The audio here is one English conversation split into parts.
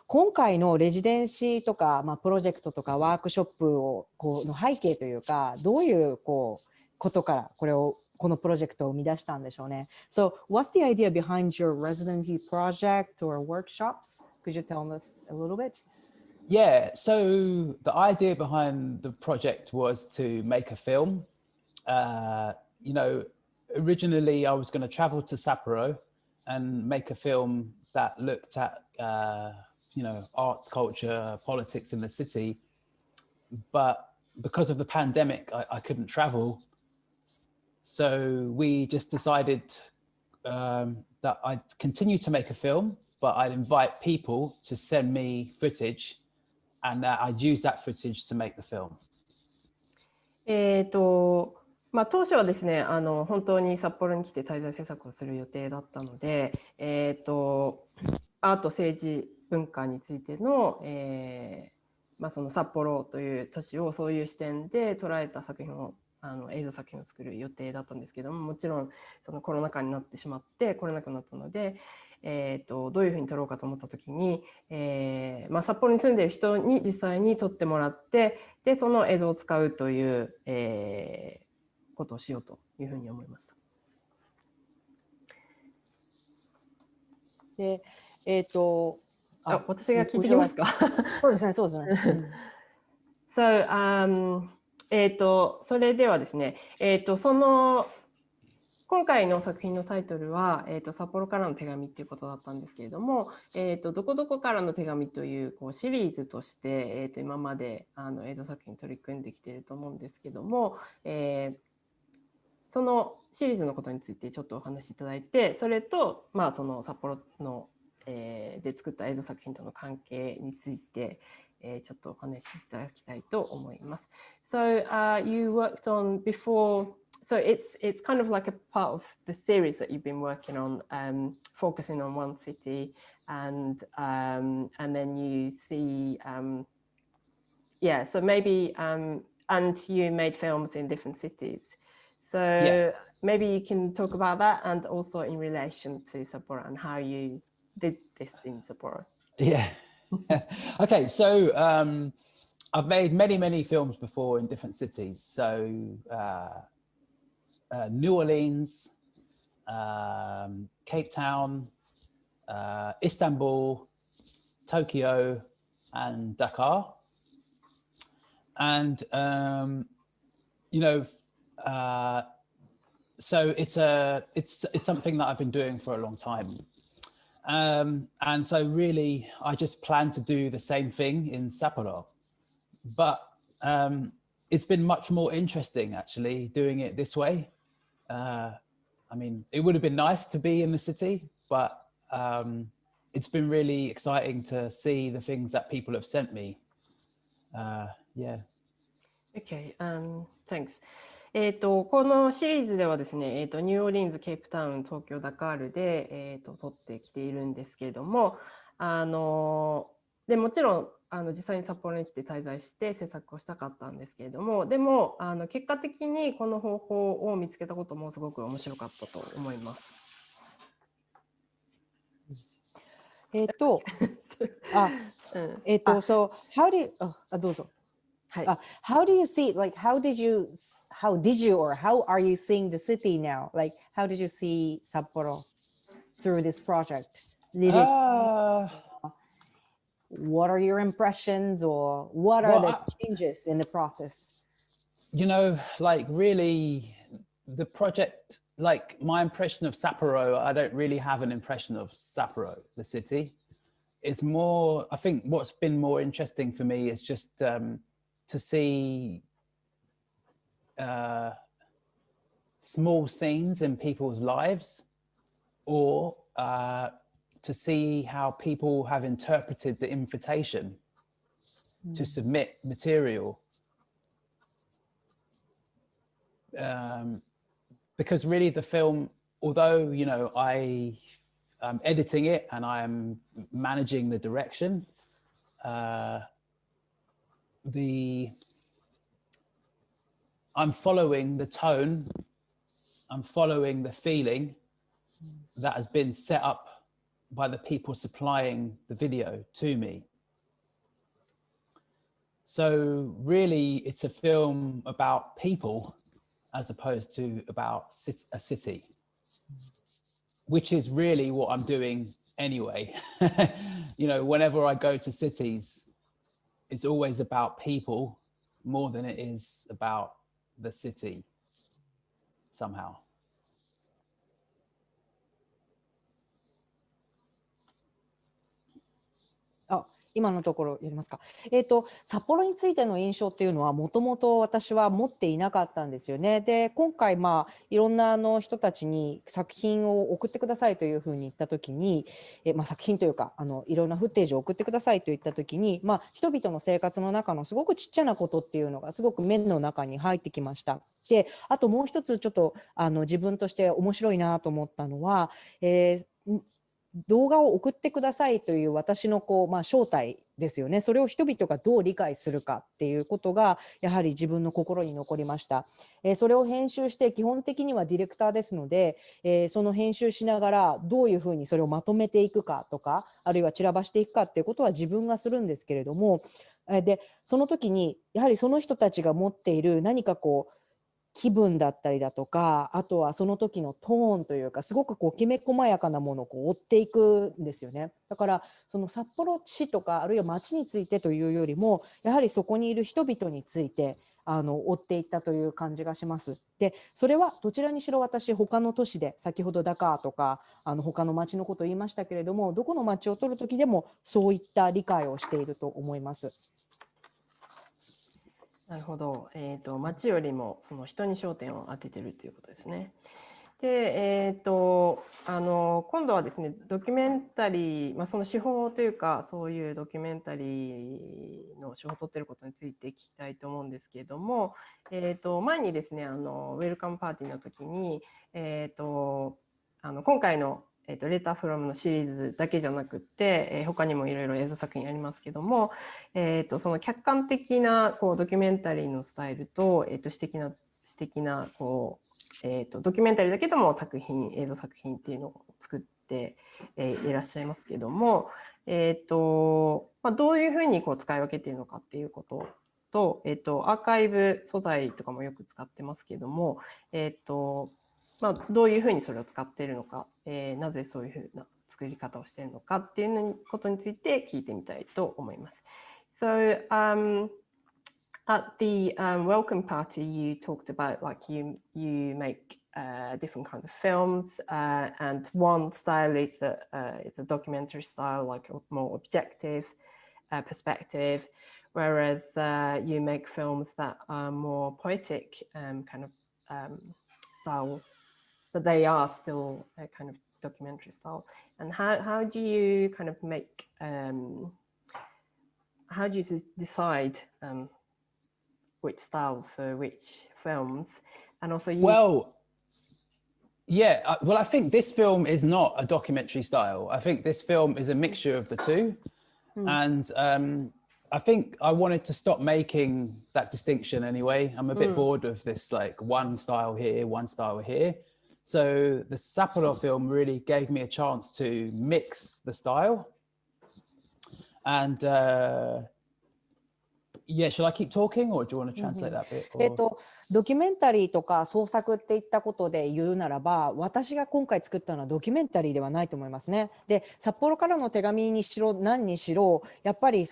今回のレジデンシーとか、プロジェクトとかワークショップをの背景というか、どういうことからこのプロジェクトを生み出したんでしょうね。So, what's the idea behind your residency project or workshops? Could you tell us a little bit? Yeah, so the idea behind the project was to make a film. Originally I was going to travel to Sapporo and make a film that looked at, arts, culture, politics in the city. But because of the pandemic, I couldn't travel. So we just decided that I'd continue to make a film, but I'd invite people to send me footage and I'd use that footage to make the film. 当初はですね、本当に札幌に来て滞在制作をする予定だったので、アート、政治、文化についての、その札幌という都市をそういう視点で捉えた作品を映像作品を作る予定だったんですけども、もちろんそのコロナ禍になってしまって来れなくなったので、どういうふうに撮ろうかと思った時に、札幌に住んでいる人に実際に撮ってもらって、でその映像を使うという、ことをしようというふうに思いました。で、私が聞いてきますか。そうですね、そうですね。So, それではですね、今回の作品のタイトルは、札幌からの手紙っていうことだったんですけれども、どこどこからの手紙というシリーズとして、今まで映像作品に取り組んできていると思うんですけども、そのシリーズのことについてちょっとお話しいただいて、それと、その札幌の、で作った映像作品との関係について、ちょっとお話しいただきたいと思います。So, you worked on before, so it's kind of like a part of the series that you've been working on, focusing on one city, and then you see, yeah, so maybe, and you made films in different cities. So yeah. Maybe you can talk about that, and also in relation to Sapporo and how you did this in Sapporo. Yeah. Okay, so I've made many films before in different cities. So New Orleans, Cape Town, Istanbul, Tokyo, and Dakar. And so it's something that I've been doing for a long time. And so really, I just plan to do the same thing in Sapporo. But it's been much more interesting, actually, doing it this way. I mean, it would have been nice to be in the city, but it's been really exciting to see the things that people have sent me. Yeah. Okay, thanks. このシリーズではですね、ニューオーリンズ、ケープタウン、東京、ダカールで、撮ってきているんですけれども、でもちろん実際に札幌に来て滞在して制作をしたかったんですけれども、でも結果的にこの方法を見つけたこともすごく面白かったと思います。So how do you, どうぞ。how do you see, like, how did you or how are you seeing the city now? Like, how did you see Sapporo through this project? What are your impressions, or what are the changes in the process? You know, like really the project, like my impression of Sapporo, I don't really have an impression of Sapporo, the city. It's more, I think what's been more interesting for me is just to see small scenes in people's lives, or to see how people have interpreted the invitation to submit material. Because really the film, although, you know, I'm editing it and I'm managing the direction, I'm following the tone, I'm following the feeling that has been set up by the people supplying the video to me. So really, it's a film about people as opposed to about a city, which is really what I'm doing anyway. You know, whenever I go to cities, it's always about people more than it is about the city somehow. 今のところやりますか。札幌についての印象っていうのはもともと私は持っていなかったんですよね。で、今回いろんな人たちに作品を送ってくださいというふうに言った時に、作品というかいろんなフッテージを送ってくださいと言った時に、人々の生活の中のすごくちっちゃなことっていうのがすごく目の中に入ってきました。で、あともう一つちょっと自分として面白いなと思ったのは、動画を送ってくださいという私の正体ですよね。それを人々がどう理解するかっていうことがやはり自分の心に残りました。それを編集して基本的にはディレクターですので、その編集しながらどういうふうにそれをまとめていくかとか、あるいは散らばしていくかっていうことは自分がするんですけれども、でその時にやはりその人たちが持っている何か気分だったりだとか、あとはその時のトーンというか、すごくきめ細やかなものを追っていくんですよね。だからその札幌市とかあるいは町についてというよりも、やはりそこにいる人々について追っていったという感じがします。で、それはどちらにしろ私他の都市で先ほどダカーとか他の町のことを言いましたけれども、どこの町を取る時でもそういった理解をしていると思います。なるほど。街よりもその人に焦点を当ててるということですね。で、今度はですね、ドキュメンタリー、その手法というか、そういうドキュメンタリーの手法を取っていることについて聞きたいと思うんですけれども、前にですね、ウェルカムパーティーの時に、今回のレーターフロムのシリーズだけじゃなくて、他にもいろいろ映像作品ありますけども、その客観的なドキュメンタリーのスタイルと、詩的なドキュメンタリーだけども映像作品っていうのを作っていらっしゃいますけども、どういうふうに使い分けているのかっていうことと、アーカイブ素材とかもよく使ってますけども、どういうふうにそれを使っているのか、なぜそういうふうな作り方をしているのかっていうことについて聞いてみたいと思います。So, at the welcome party, you talked about like you make different kinds of films, and one style is a documentary style, like a more objective perspective, whereas you make films that are more poetic kind of style, but they are still a kind of documentary style. And how do you kind of make how do you decide which style for which films? And also well, I think this film is not a documentary style. I think this film is a mixture of the two. And I think I wanted to stop making that distinction anyway. I'm a bit bored of this like one style here, one style here. So the Sapporo film really gave me a chance to mix the style. And should I keep talking or do you want to translate that bit? ドキュメンタリーとか創作っていったことで言うならば、私が今回作ったのはドキュメンタリーではないと思いますね。で、札幌からの手紙にしろ何にしろ、やっぱり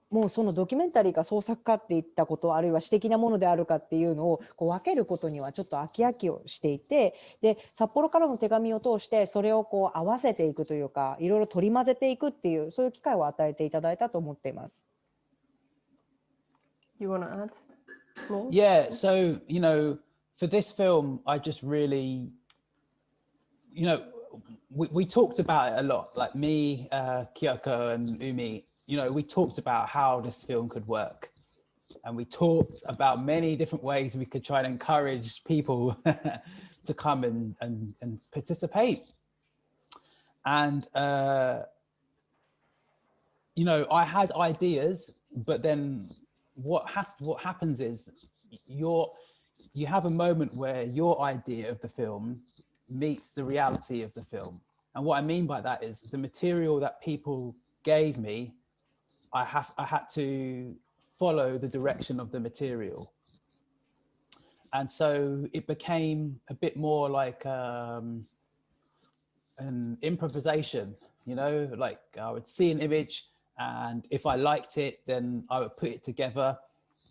もうそのドキュメンタリーか創作かっていったこと、あるいは詩的なものであるかっていうのを分けることにはちょっと飽き飽きをしていて、で、札幌からの手紙を通してそれを合わせていくというか、いろいろ取り混ぜていくっていう、そういう機会を与えていただいたと思っています。You want to add more? Yeah, so, for this film, I just really, we talked about it a lot, like me, Kyoko and Umi, we talked about how this film could work. And we talked about many different ways we could try and encourage people to come and participate. And, I had ideas, but then what happens is you have a moment where your idea of the film meets the reality of the film. And what I mean by that is the material that people gave me, I had to follow the direction of the material. And so it became a bit more like an improvisation, you know, like I would see an image, and if I liked it, then I would put it together.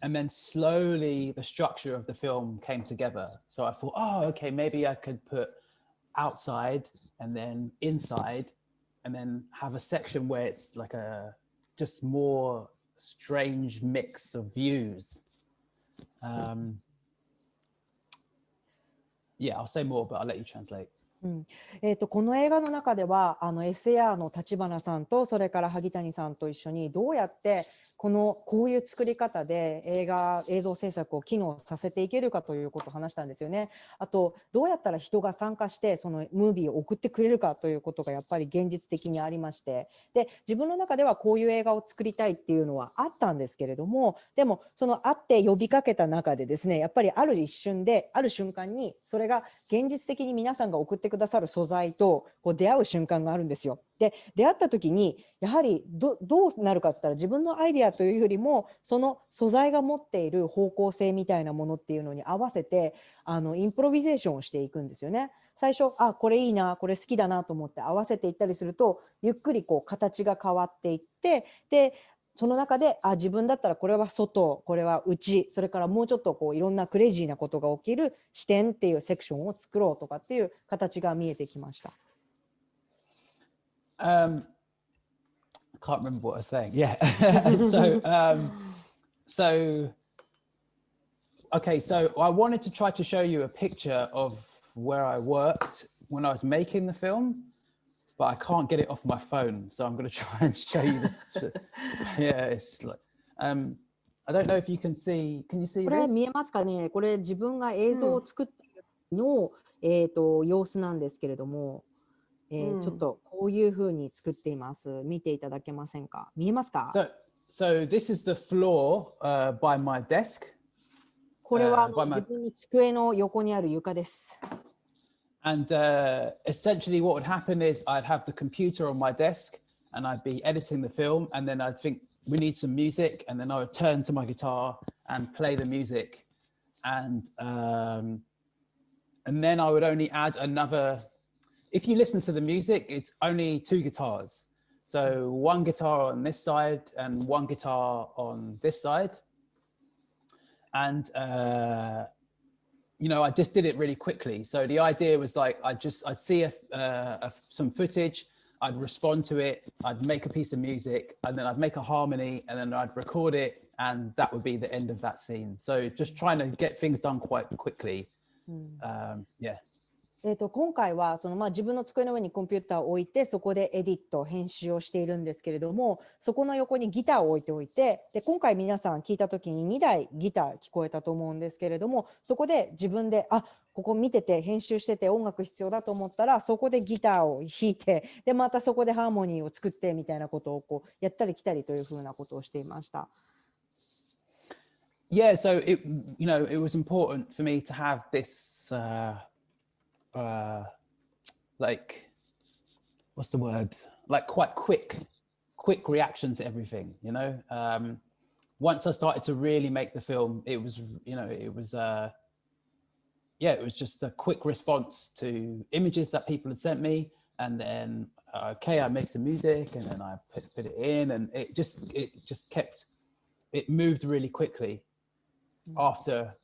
And then slowly the structure of the film came together. So I thought, oh, okay, maybe I could put outside and then inside, and then have a section where it's like a just more strange mix of views. Yeah, I'll say more, but I'll let you translate. この映画の中ではS-AIR の立花さんとそれから萩谷さんと一緒にどうやってこういう作り方で映像制作を機能させていけるかということを話したんですよね。あとどうやったら人が参加してそのムービーを送ってくれるかということがやっぱり現実的にありまして、で自分の中ではこういう映画を作りたいっていうのはあったんですけれども、でもその会って呼びかけた中でですね、やっぱりある瞬間にそれが現実的に皆さんが送ってくださる素材と出会う瞬間があるんですよ。で出会った時にやはりどうなるかって言ったら、自分のアイデアというよりもその素材が持っている方向性みたいなものっていうのに合わせてインプロビゼーションをしていくんですよね。最初これいいな、これ好きだなと思って合わせていったりすると、ゆっくり形が変わっていって、でその中で自分だったらこれは外、これは内、それからもうちょっといろんなクレイジーなことが起きる視点っていうセクションを作ろうとかっていう形が見えてきました。I can't remember what I was saying. Yeah. Okay, so I wanted to try to show you a picture of where I worked when I was making the film, but I can't get it off my phone, so I'm going to try and show you this. Yeah, it's like I don't know if you can see. Can you see this? これ見えますかね。これ自分が映像を作っているの、様子なんですけれども、ちょっとこういう風に作っています。見ていただけませんか。見えますか。So this is the floor by my desk. これは自分の机の横にある床です。And essentially what would happen is I'd have the computer on my desk and I'd be editing the film, and then I'd think we need some music, and then I would turn to my guitar and play the music, and then I would only add another. If you listen to the music, it's only two guitars. So one guitar on this side and one guitar on this side. And you know, I just did it really quickly. So the idea was like, I'd see some footage, I'd respond to it, I'd make a piece of music, and then I'd make a harmony, and then I'd record it, and that would be the end of that scene. So just trying to get things done quite quickly. Yeah. 今回は自分の机の上にコンピューターを置いて、そこでエディット編集をしているんですけれども、そこの横にギターを置いておいて、で今回皆さん聞いた時に2台ギター聞こえたと思うんですけれども、そこで自分でここ見てて編集してて音楽必要だと思ったら、そこでギターを弾いて、でまたそこでハーモニーを作ってみたいなことをやったり来たりというふうなことをしていました。Yeah, so it was important for me to have this like, what's the word? Like quite quick reaction to everything, you know? Once I started to really make the film, it was just a quick response to images that people had sent me. And then, I make some music, and then I put it in, and it moved really quickly after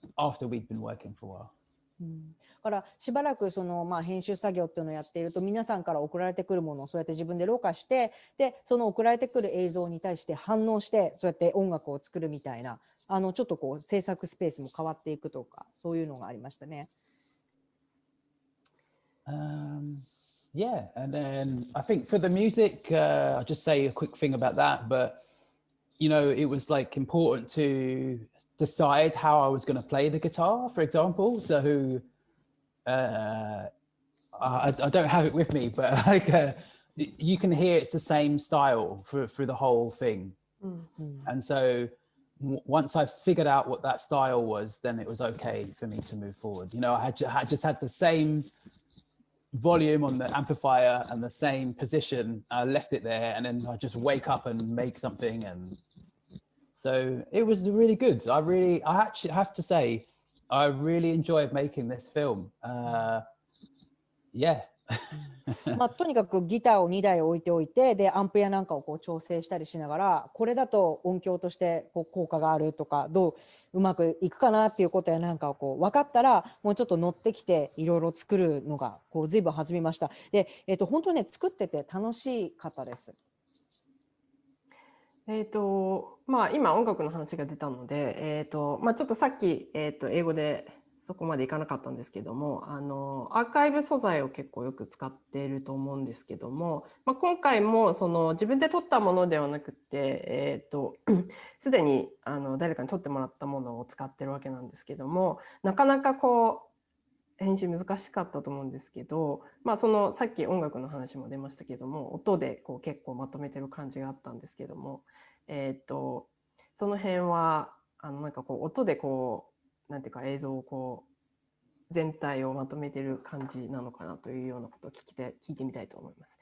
we'd been working for a while. だからしばらく編集作業っていうのをやっていると、皆さんから送られてくるものをそうやって自分でろ過して、でその送られてくる映像に対して反応して、そうやって音楽を作るみたいな、ちょっと制作スペースも変わっていくとか、そういうのがありましたね。Yeah, and then I think for the music, I'll just say a quick thing about that, but you know, it was like important to decide how I was going to play the guitar, for example. So I don't have it with me, but like you can hear it's the same style through the whole thing. And so once I figured out what that style was, then it was okay for me to move forward. You know, I just had the same volume on the amplifier and the same position. I left it there, and then I just wake up and make something, and so it was really good. I actually have to say, I really enjoyed making this film. Yeah. まあ、とにかくギターを2台置いておいて、でアンプやなんかをこう調整したりしながら、これだと音響としてこう効果があるとか、どううまくいくかなっていうことやなんかをこう分かったら、もうちょっと乗ってきていろいろ作るのがこう随分弾みました。で、本当にね作ってて楽しかったです。まあ、今音楽の話が出たので、まあ、ちょっとさっき、英語でそこまでいかなかったんですけども、アーカイブ素材を結構よく使っていると思うんですけども、まあ、今回もその自分で撮ったものではなくて、すでに誰かに撮ってもらったものを使ってるわけなんですけども、なかなかこう編集難しかったと思うんですけど、まあ、そのさっき音楽の話も出ましたけども、音でこう結構まとめてる感じがあったんですけども、その辺はなんかこう音でこうなんていうか映像をこう全体をまとめてる感じなのかなというようなことを聞いてみたいと思います。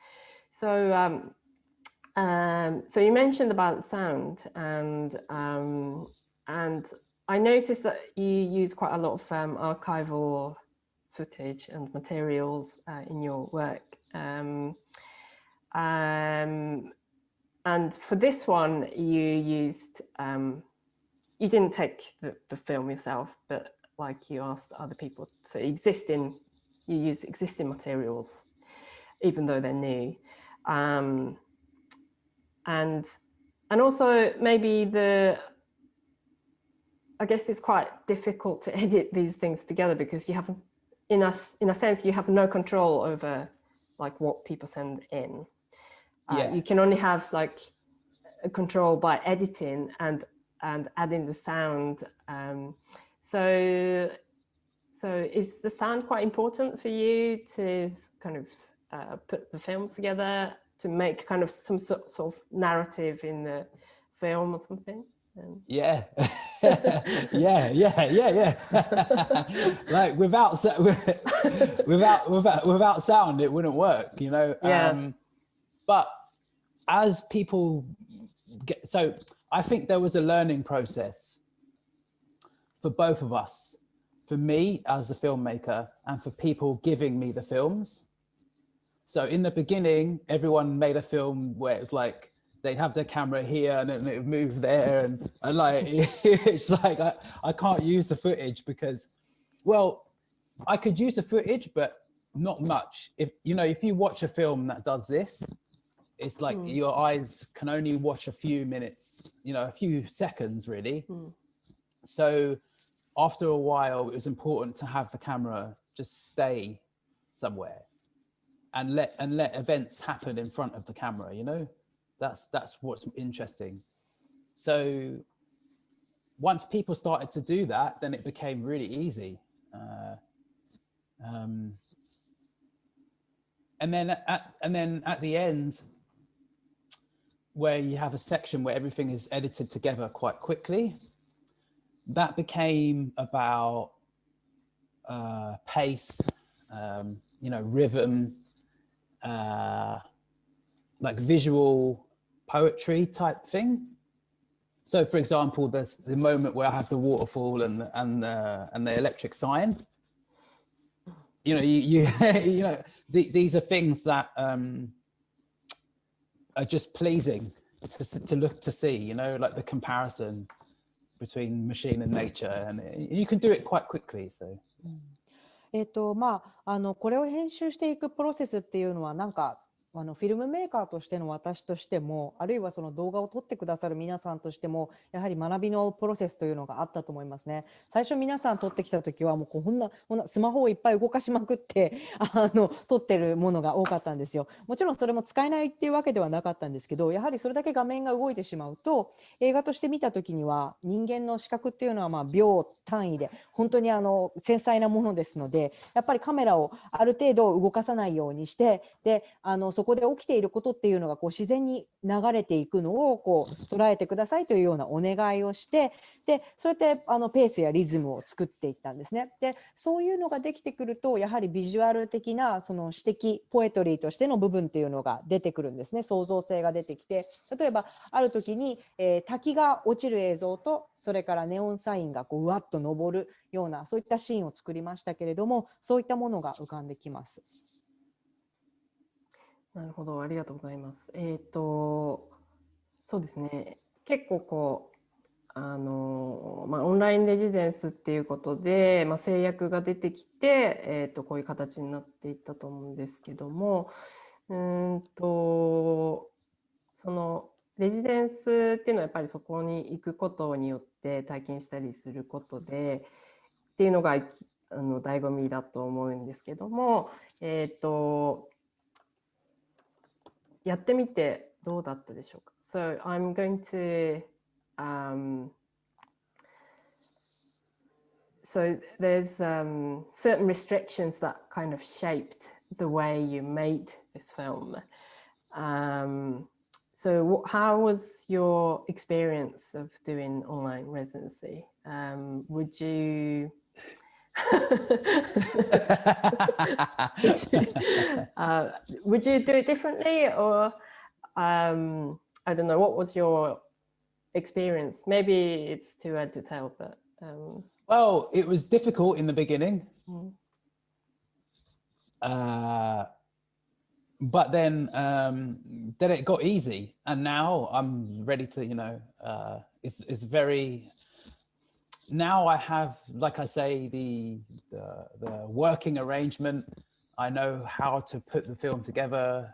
So, so you mentioned about sound, and I noticed that you use quite a lot of archival footage and materials in your work. And for this one, you didn't take the film yourself, but like you asked other people to you use existing materials, even though they're new. And also maybe I guess it's quite difficult to edit these things together because you have, in a sense, you have no control over like what people send in. You can only have like a control by editing and adding the sound. So is the sound quite important for you to kind of put the films together to make kind of some sort of narrative in the film or something? Yeah. Yeah. Like without sound, it wouldn't work, you know. Yeah. But as people so I think there was a learning process for both of us, for me as a filmmaker and for people giving me the films. So in the beginning, everyone made a film where it was like they'd have their camera here and then it would move there, and like it's like I can't use the footage because, well, I could use the footage but not much. If you watch a film that does this, it's like your eyes can only watch a few minutes, a few seconds really. So after a while, it was important to have the camera just stay somewhere and let events happen in front of the camera, That's what's interesting. So once people started to do that, then it became really easy. And then at the end, where you have a section where everything is edited together quite quickly, that became about pace, rhythm, like visual poetry type thing. So for example, there's the moment where I have the waterfall and the electric sign. These are things that are just pleasing to see, like the comparison between machine and nature, and you can do it quite quickly. So. まあ、これを編集していくプロセスっていうのはなんかフィルムメーカーとしての私としても、あるいはその動画を撮ってくださる皆さんとしても、やはり学びのプロセスというのがあったと思いますね。最初皆さん撮ってきた時はもうこんなスマホをいっぱい動かしまくって撮ってるものが多かったんですよ。もちろんそれも使えないっていうわけではなかったんですけど、やはりそれだけ画面が動いてしまうと、映画として見た時には人間の視覚っていうのはまあ秒単位で本当に繊細なものですので、やっぱりカメラをある程度動かさないようにして、でそこで起きていることっていうのがこう自然に流れていくのをこう捉えてくださいというようなお願いをして、でそうやってペースやリズムを作っていったんですね。でそういうのができてくると、やはりビジュアル的なその詩的ポエトリーとしての部分っていうのが出てくるんですね。創造性が出てきて、例えばある時に、滝が落ちる映像と、それからネオンサインがこううわっと昇るような、そういったシーンを作りましたけれども、そういったものが浮かんできます。なるほど、ありがとうございます。そうですね、結構こうオンラインレジデンスっていうことで、制約が出てきて、こういう形になっていったと思うんですけども、そのレジデンスっていうのはやっぱりそこに行くことによって体験したりすることでっていうのが醍醐味だと思うんですけども、やってみてどうだったでしょうか。So I'm going to so there's certain restrictions that kind of shaped the way you made this film. So how was your experience of doing online residency? Would you would you do it differently, or I don't know, what was your experience? Maybe it's too early to tell, but well, it was difficult in the beginning. But then it got easy, and now I'm ready to, it's very, now I have, like I say, the working arrangement. I know how to put the film together.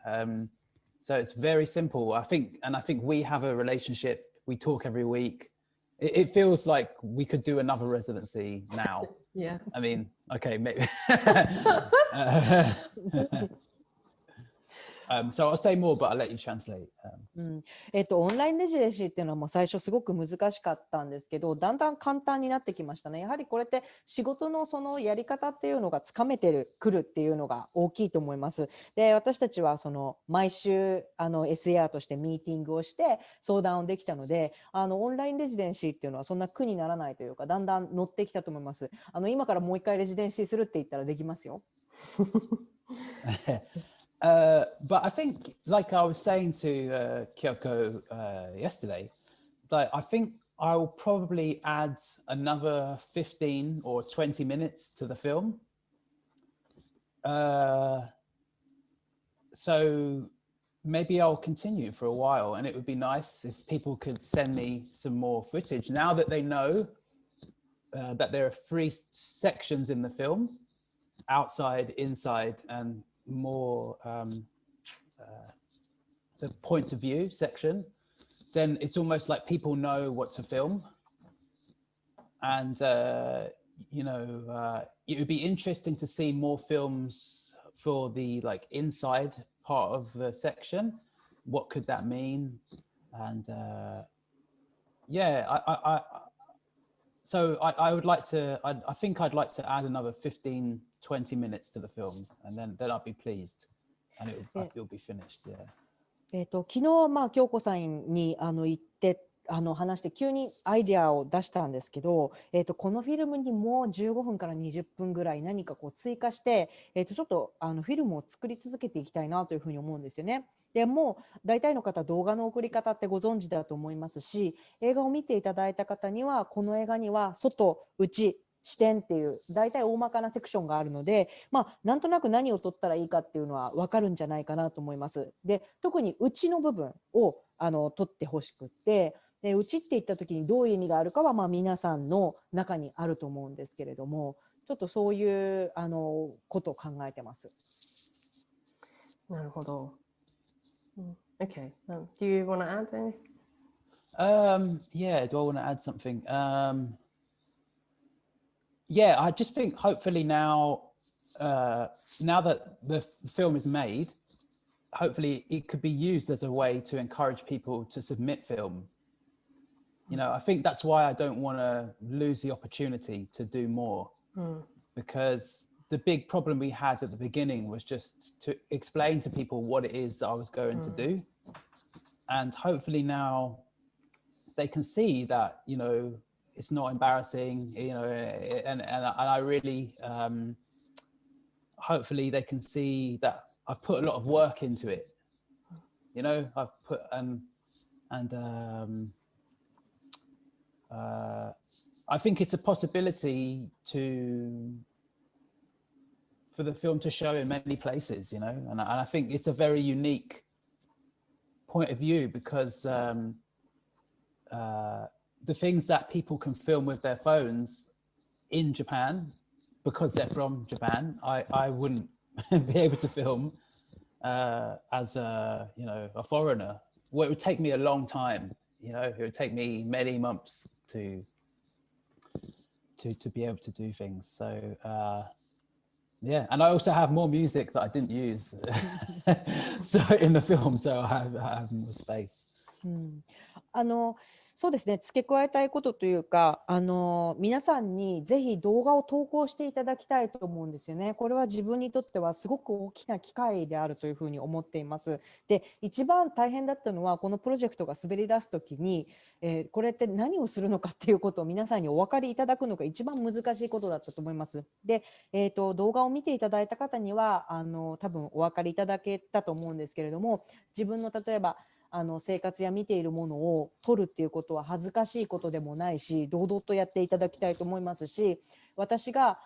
So it's very simple, I think. And I think we have a relationship. We talk every week. It feels like we could do another residency now. Yeah. I mean, okay, maybe. So I'll say more, but I'll let you translate. オンラインレジデンシーっていうのはもう最初すごく難しかったんですけど、だんだん簡単になってきましたね。やはりこれって仕事のそのやり方っていうのがつかめてくるっていうのが大きいと思います。で、私たちはその毎週S-AIR としてミーティングをして相談をできたので、オンラインレジデンシーっていうのはそんな苦にならないというか、だんだん乗ってきたと思います。今からもう一回レジデンシーするって言ったらできますよ。But I think, like I was saying to Kyoko yesterday, that I think I'll probably add another 15 or 20 minutes to the film. So maybe I'll continue for a while, and it would be nice if people could send me some more footage now that they know that there are 3 sections in the film: outside, inside, and more the points of view section. Then it's almost like people know what to film, and it would be interesting to see more films for the like inside part of the section. What could that mean? And so I would like to, I think I'd like to add another 15-20 minutes to the film, and then I'll be pleased, and it'll be finished. Yeah. 昨日京子さんに行って話して急にアイデアを出したんですけど、このフィルムにもう15分から20分ぐらい何かこう追加して、ちょっとフィルムを作り続けていきたいなというふうに思うんですよね。でもう大体の方動画の送り方ってご存知だと思いますし、映画を見ていただいた方にはこの映画には外内視点っていう大体大まかなセクションがあるので、なんとなく何を撮ったらいいかっていうのは分かるんじゃないかなと思います。で、特に内の部分を撮ってほしくって、で内って言った時にどういう意味があるかは皆さんの中にあると思うんですけれども、ちょっとそういうことを考えてます。なるほど。Okay. Do you want to add anything? Yeah. Do I want to add something? Yeah, I just think hopefully now that the film is made, hopefully it could be used as a way to encourage people to submit film. I think that's why I don't want to lose the opportunity to do more, because the big problem we had at the beginning was just to explain to people what it is that I was going to do. And hopefully now they can see that, you know, it's not embarrassing, you know, and I really, hopefully they can see that I've put a lot of work into it. You know, I've put, I think it's a possibility for the film to show in many places, you know, and I think it's a very unique point of view because the things that people can film with their phones in Japan, because they're from Japan, I wouldn't be able to film as a, you know, a foreigner. Well, it would take me a long time, you know, it would take me many months to be able to do things. So yeah, and I also have more music that I didn't use so in the film, so I have more space. そうですね、付け加えたいことというか、皆さんにぜひ動画を投稿していただきたいと思うんですよね。これは自分にとってはすごく大きな機会であるというふうに思っています。で、一番大変だったのはこのプロジェクトが滑り出すときに、これって何をするのかっていうことを皆さんにお分かりいただくのが一番難しいことだったと思います。で、動画を見ていただいた方には多分お分かりいただけたと思うんですけれども、自分の例えば生活や見ているものを撮るっていうことは恥ずかしいことでもないし、堂々とやっていただきたいと思いますし、私が、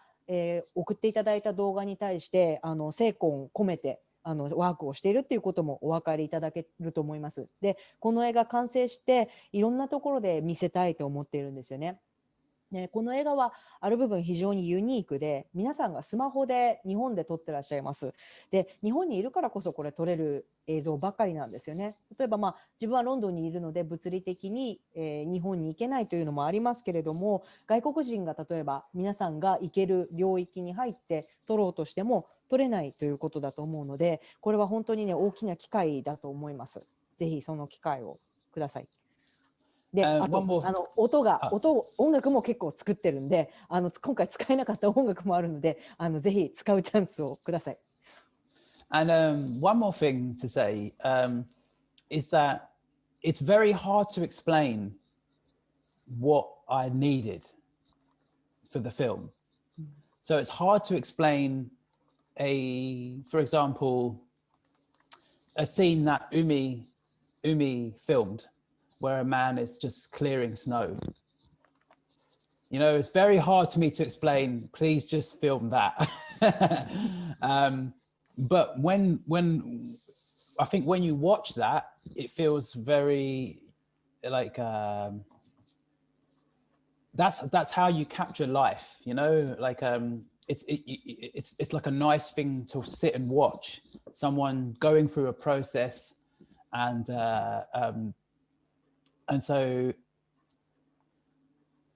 送っていただいた動画に対して精魂を込めてワークをしているっていうこともお分かりいただけると思います。で、この映画完成していろんなところで見せたいと思っているんですよね。この映画はある部分非常にユニークで、皆さんがスマホで日本で撮ってらっしゃいます。で、日本にいるからこそこれ撮れる映像ばかりなんですよね。例えば自分はロンドンにいるので物理的に、日本に行けないというのもありますけれども、外国人が例えば皆さんが行ける領域に入って撮ろうとしても撮れないということだと思うので、これは本当にね、大きな機会だと思います。ぜひその機会をください。で、あと音楽も結構作ってるんで、今回使えなかった音楽もあるので、ぜひ使うチャンスをください。And one more thing to say is that it's very hard to explain what I needed for the film. So it's hard to explain for example, a scene that Umi filmed, where a man is just clearing snow. You know, it's very hard to me to explain, please just film that. But when I think when you watch that, it feels very like that's how you capture life, you know, like it's like a nice thing to sit and watch someone going through a process, and so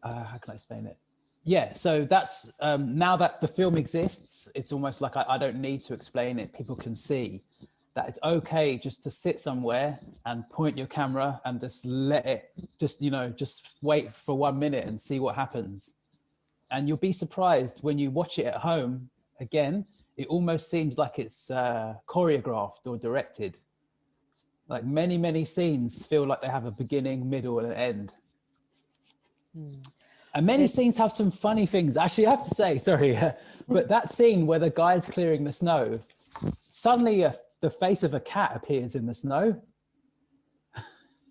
how can I explain it? Yeah, so that's now that the film exists, it's almost like I don't need to explain it. People can see that it's okay just to sit somewhere and point your camera and just let it, just, you know, just wait for 1 minute and see what happens. And you'll be surprised when you watch it at home again, it almost seems like it's choreographed or directed. Like many scenes feel like they have a beginning, middle, and an end. And many scenes have some funny things. Actually, I have to say, sorry, but that scene where the guy's clearing the snow, suddenly the face of a cat appears in the snow.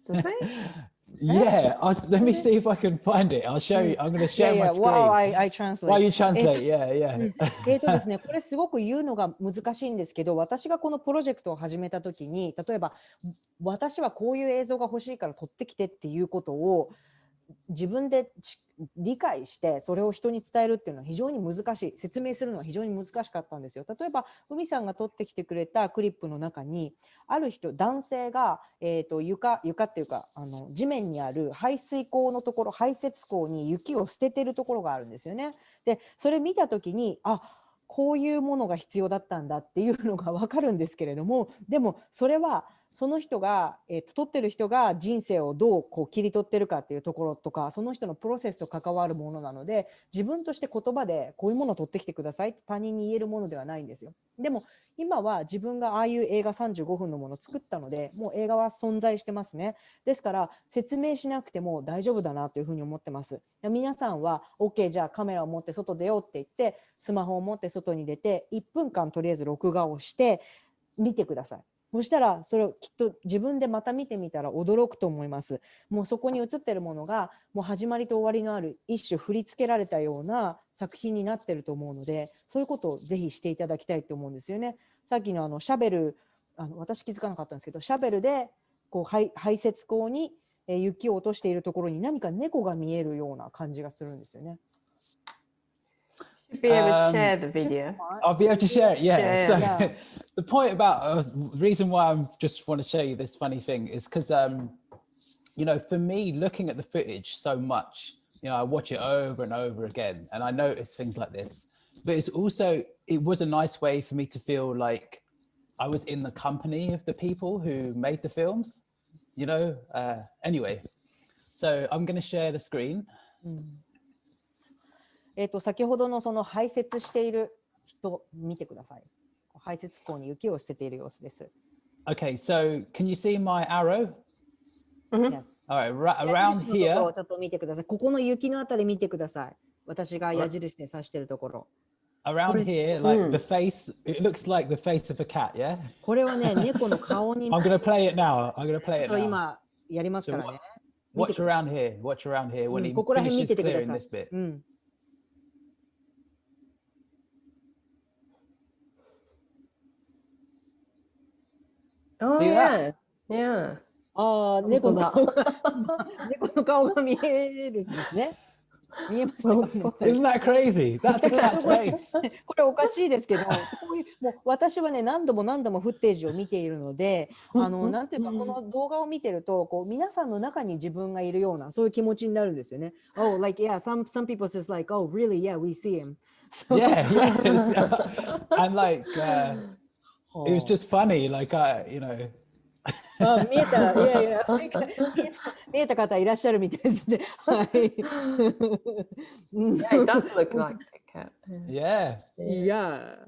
Does it? Yeah, let me see if I can find it. I'll show you. I'm going to share my screen. While I translate. While you translate, yeah. ですね、これすごく言うのが難しいんですけど、私がこのプロジェクトを始めた時に、例えば私はこういう映像が欲しいから撮ってきてっていうことを自分で理解してそれを人に伝えるっていうのは非常に難しい、説明するのは非常に難しかったんですよ。例えば海さんが撮ってきてくれたクリップの中にある男性が、床っていうか地面にある排水溝のところ、排泄溝に雪を捨ててるところがあるんですよね。でそれ見た時にこういうものが必要だったんだっていうのが分かるんですけれども、でもそれはその人が、撮ってる人が人生をどうこう切り取ってるかっていうところとか、その人のプロセスと関わるものなので、自分として言葉でこういうものを撮ってきてくださいって他人に言えるものではないんですよ。でも今は自分がああいう映画35分のものを作ったので、もう映画は存在してますね。ですから説明しなくても大丈夫だなというふうに思ってます。皆さんは OK じゃあカメラを持って外出ようって言ってスマホを持って外に出て1分間とりあえず録画をして見てください。そしたらそれをきっと自分でまた見てみたら驚くと思います。もうそこに映ってるものがもう始まりと終わりのある一種振り付けられたような作品になってると思うので、そういうことをぜひしていただきたいと思うんですよね。さっきのシャベル、私気づかなかったんですけど、シャベルでこう排泄口に雪を落としているところに何か猫が見えるような感じがするんですよね。Be able to share the video. I'll be able to share it. Yeah. So Yeah. the point about the reason why I just want to show you this funny thing is because, you know, for me, looking at the footage so much, you know, I watch it over and over again, and I notice things like this. But it's also, it was a nice way for me to feel like I was in the company of the people who made the films, you know. Anyway, so I'm going to share the screen. 先ほどのその排泄している人見てください。排泄口に雪を捨てている様子です。Okay, so can you see my arrow? Yes. All right, around here. ちょっと見てください。ここの雪のあたり見てください。私が矢印で指しているところ。Around here, like the face, it looks like the face of a cat, yeah? これはね、猫の顔に。I'm going to play it now. I'm going to play it now. 今やりますからね。Watch around here. Watch around here when he ここら辺見 finishes ててくだ clearing さい。this bit. Oh, See that? Yeah. ああ、猫の顔が見えるんですね。見えましたか？ Isn't that crazy? That's a cat's face. これおかしいですけど、こういうもう私はね何度もフッテージを見ているので、なんていうかこの動画を見てるとこう皆さんの中に自分がいるようなそういう気持ちになるんですよね。Oh, like yeah, some people says like, oh, really? Yeah, we see him. So, Yeah, yes. And like, it was just funny. Like, you know. 見えた、見えた方いらっしゃるみたいですね。はい。Yeah, it does look like a cat. Yeah. いや。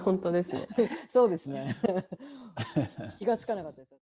本当ですね。そうですね。気がつかなかったです。